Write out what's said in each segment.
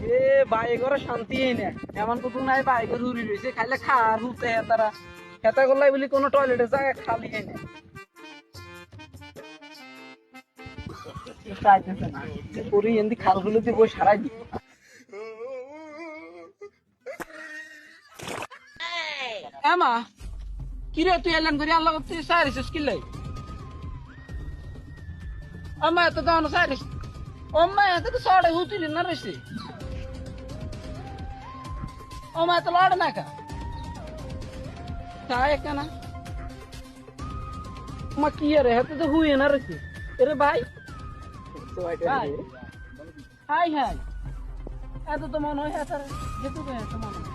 এ bike করে শান্তি না এমন কত নাই বাইক রুরি রয়েছে খাইলে খা রুতে তারা খেতা করলাই বলি কোনো টয়লেটের জায়গা খালি না চাইতেছে না পুরি এমনি খালগুলো দিয়ে বই সারাই দিব এমা কিরে তুই এলান করি আল্লাহ তুই সারিস কিলাই অম্মা এত দাও সারিস অম্মা এত তো সড়ে হুতিলি না রেসে অম্মা এত লড় না কা তাই কেনা মা কি রে হাতে তো হুই না রেসে এরে ভাই হাই হাই এত তো মনে হয় এত যেটু এত মনে হয়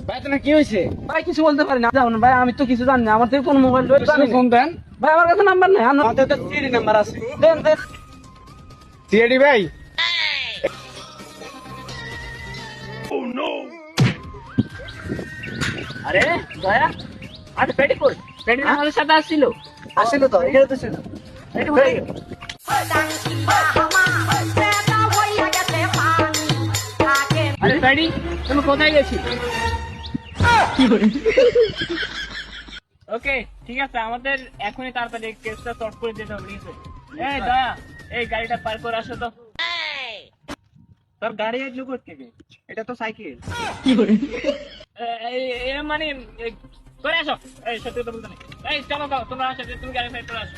ভাই তোমার কি হয়েছে ভাই কিছু বলতে পারি না জানো ভাই আমি তো কিছু জানি না আমার থেকে কোন মোবাইল ফোন দেন ভাই আমার কাছে নাম্বার নেই আমাদের তো সিডি নাম্বার আছে দেন দেন সিআইডি ভাই আরে দয়া আরে পেটি কই পেটি আমাদের সাথে আসছিল তো এখানে তো ছিল পেটি উঠে গেল আরে পেটি তুমি কোথায় গেছিলে ওকে ঠিক আছে আমাদের এখনই তাড়াতাড়ি কেসটা সলভ করে দিতে হবে ঠিক আছে এই দয়া এই গাড়িটা পার করে আসো তো তোর গাড়ি আসলো কোথা থেকে এটা তো সাইকেল মানে করে আসো এই সত্যি কথা বলতে নেই এই চলো দাও তোমরা আসো তুমি গাড়ি সাইড করে আসো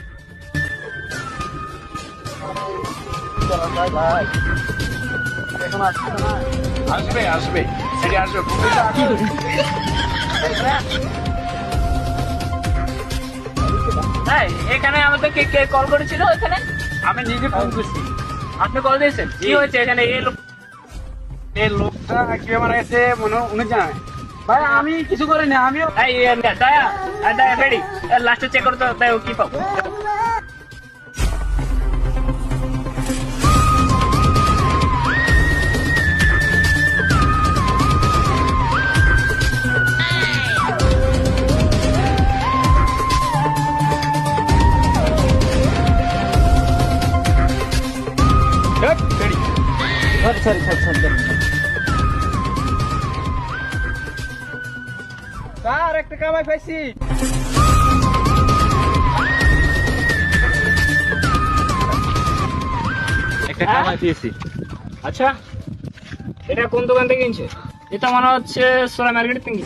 ভাই এখন আসছে না আসবে সিআইডি আসবে হ্যাঁ এখানে আমাদের কে কল করেছিল এখানে আমি নিজে ফোন করছি আপনি কল দিয়েছেন কি হয়েছে এখানে এই লোকটা কি মারা গেছে মনে উনি জানে ভাই আমি কিছু করিনি আমিও এই দয়া দয়া রেডি লাস্টে চেক করতে তাই ও কি পাবো সরি স্যার একটা কামাই পাইছি একটা কামাই দিয়েছি আচ্ছা এটা কোন দোকান থেকে কিনছে এটা মনে হচ্ছে সোনা মার্কেট থেকে